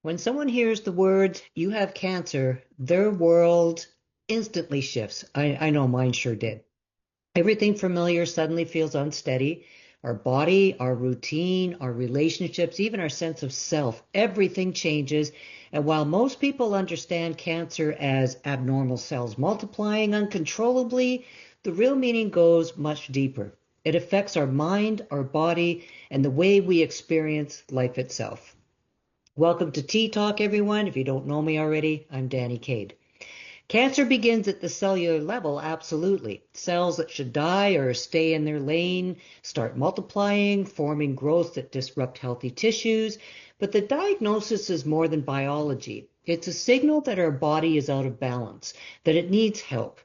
When someone hears the words, you have cancer, their world instantly shifts. I know mine sure did. Everything familiar suddenly feels unsteady. Our body, our routine, our relationships, even our sense of self, everything changes. And while most people understand cancer as abnormal cells multiplying uncontrollably, the real meaning goes much deeper. It affects our mind, our body, and the way we experience life itself. Welcome to Tea Talk, everyone. If you don't know me already, I'm Danny Cade. Cancer begins at the cellular level, absolutely. Cells that should die or stay in their lane start multiplying, forming growths that disrupt healthy tissues. But the diagnosis is more than biology. It's a signal that our body is out of balance, that it needs help.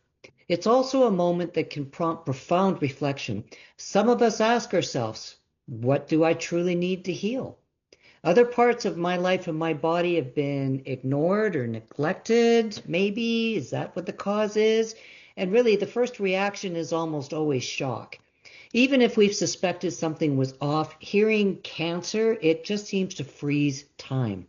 It's also a moment that can prompt profound reflection. Some of us ask ourselves, what do I truly need to heal? Other parts of my life and my body have been ignored or neglected, maybe. Is that what the cause is? And really, the first reaction is almost always shock. Even if we've suspected something was off, hearing cancer, it just seems to freeze time.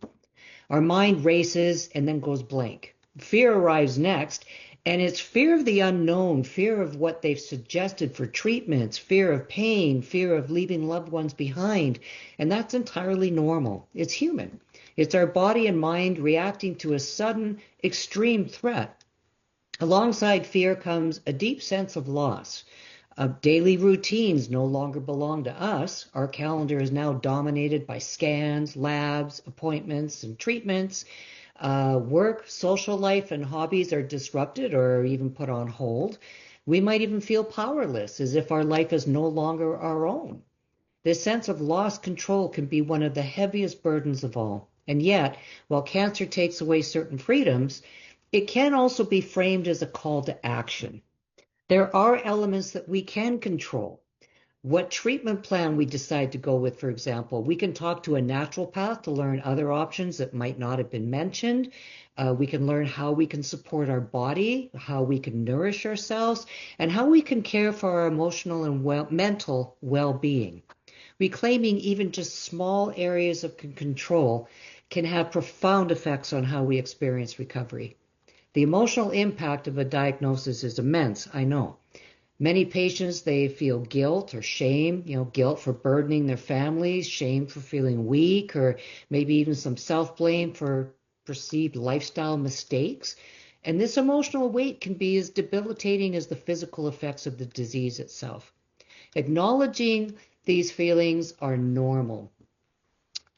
Our mind races and then goes blank. Fear arrives next, and it's fear of the unknown, fear of what they've suggested for treatments, fear of pain, fear of leaving loved ones behind. And that's entirely normal. It's human. It's our body and mind reacting to a sudden, extreme threat. Alongside fear comes a deep sense of loss. Daily routines no longer belong to us. Our calendar is now dominated by scans, labs, appointments, and treatments. Work, social life, and hobbies are disrupted or even put on hold. We might even feel powerless, as if our life is no longer our own. This sense of lost control can be one of the heaviest burdens of all. And yet, while cancer takes away certain freedoms, it can also be framed as a call to action. There are elements that we can control. What treatment plan we decide to go with, for example. We can talk to a naturopath to learn other options that might not have been mentioned. We can learn how we can support our body, how we can nourish ourselves, and how we can care for our emotional and mental well-being. Reclaiming even just small areas of control can have profound effects on how we experience recovery. The emotional impact of a diagnosis is immense, I know. Many patients, they feel guilt or shame, guilt for burdening their families, shame for feeling weak, or maybe even some self-blame for perceived lifestyle mistakes. And this emotional weight can be as debilitating as the physical effects of the disease itself. Acknowledging these feelings are normal.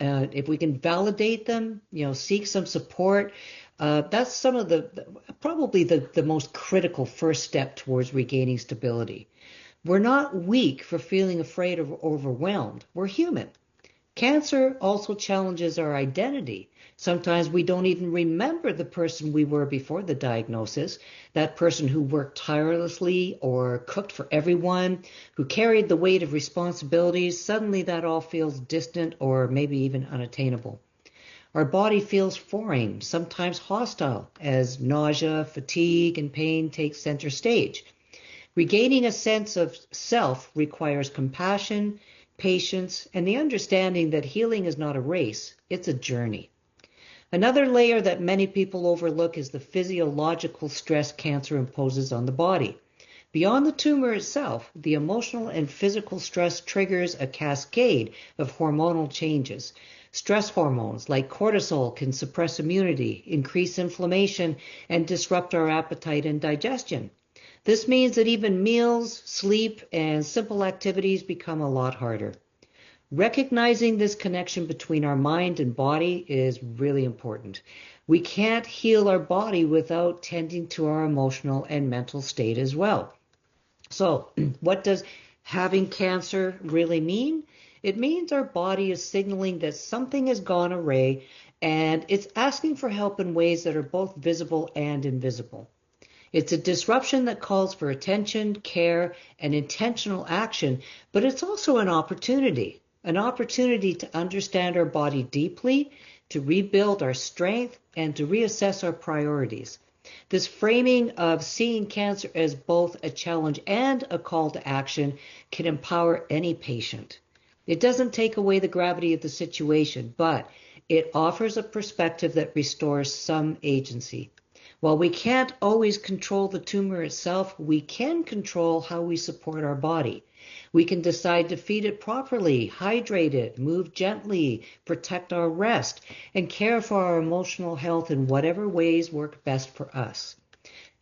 If we can validate them, seek some support, that's some of probably the most critical first step towards regaining stability. We're not weak for feeling afraid or overwhelmed. We're human. Cancer also challenges our identity. Sometimes we don't even remember the person we were before the diagnosis, that person who worked tirelessly or cooked for everyone, who carried the weight of responsibilities. Suddenly that all feels distant or maybe even unattainable. Our body feels foreign, sometimes hostile, as nausea, fatigue, and pain take center stage. Regaining a sense of self requires compassion, patience, and the understanding that healing is not a race, it's a journey. Another layer that many people overlook is the physiological stress cancer imposes on the body. Beyond the tumor itself, the emotional and physical stress triggers a cascade of hormonal changes. Stress hormones like cortisol can suppress immunity, increase inflammation, and disrupt our appetite and digestion. This means that even meals, sleep, and simple activities become a lot harder. Recognizing this connection between our mind and body is really important. We can't heal our body without tending to our emotional and mental state as well. So, what does having cancer really mean? It means our body is signaling that something has gone awry and it's asking for help in ways that are both visible and invisible. It's a disruption that calls for attention, care, and intentional action, but it's also an opportunity to understand our body deeply, to rebuild our strength, and to reassess our priorities. This framing of seeing cancer as both a challenge and a call to action can empower any patient. It doesn't take away the gravity of the situation, but It offers a perspective that restores some agency. While we can't always control the tumor itself, we can control how we support our body. We can decide to feed it properly, hydrate it, move gently, protect our rest, and care for our emotional health in whatever ways work best for us.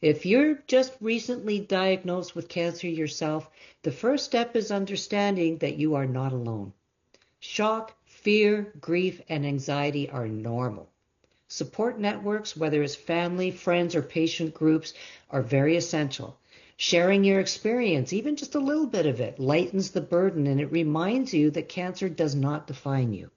If you're just recently diagnosed with cancer yourself, the first step is understanding that you are not alone. Shock, fear, grief, and anxiety are normal. Support networks, whether it's family, friends, or patient groups, are very essential. Sharing your experience, even just a little bit of it, lightens the burden and it reminds you that cancer does not define you.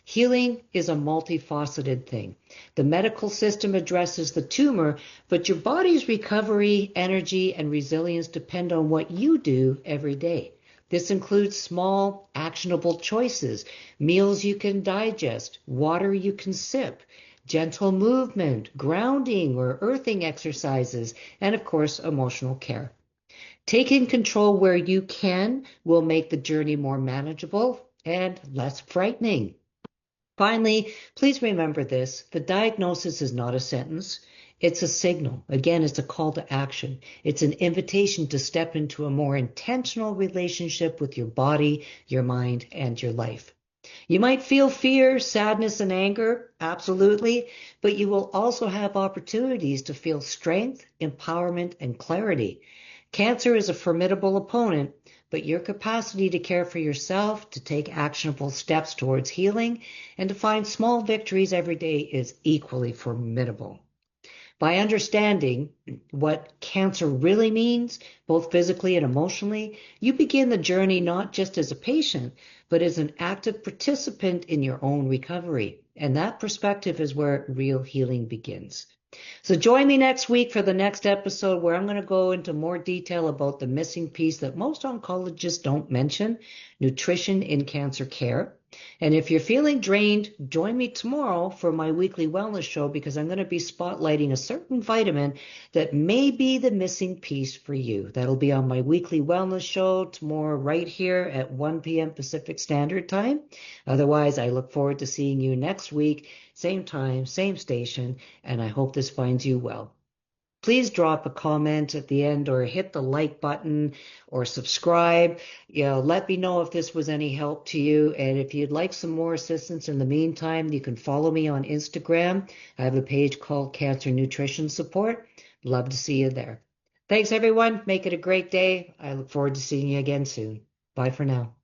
Healing is a multifaceted thing. The medical system addresses the tumor, but your body's recovery, energy, and resilience depend on what you do every day. This includes small, actionable choices, meals you can digest, water you can sip, gentle movement, grounding or earthing exercises, and of course, emotional care. Taking control where you can will make the journey more manageable and less frightening. Finally, please remember this. The diagnosis is not a sentence. It's a signal. Again, it's a call to action. It's an invitation to step into a more intentional relationship with your body, your mind, and your life. You might feel fear, sadness, and anger, absolutely, but you will also have opportunities to feel strength, empowerment, and clarity. Cancer is a formidable opponent, but your capacity to care for yourself, to take actionable steps towards healing, and to find small victories every day is equally formidable. By understanding what cancer really means, both physically and emotionally, you begin the journey not just as a patient, but as an active participant in your own recovery. And that perspective is where real healing begins. So join me next week for the next episode where I'm going to go into more detail about the missing piece that most oncologists don't mention, nutrition in cancer care. And if you're feeling drained, join me tomorrow for my weekly wellness show because I'm going to be spotlighting a certain vitamin that may be the missing piece for you. That'll be on my weekly wellness show tomorrow right here at 1 p.m. Pacific Standard Time. Otherwise, I look forward to seeing you next week, same time, same station, and I hope this finds you well. Please drop a comment at the end or hit the like button or subscribe. Let me know if this was any help to you. And if you'd like some more assistance in the meantime, you can follow me on Instagram. I have a page called Cancer Nutrition Support. Love to see you there. Thanks, everyone. Make it a great day. I look forward to seeing you again soon. Bye for now.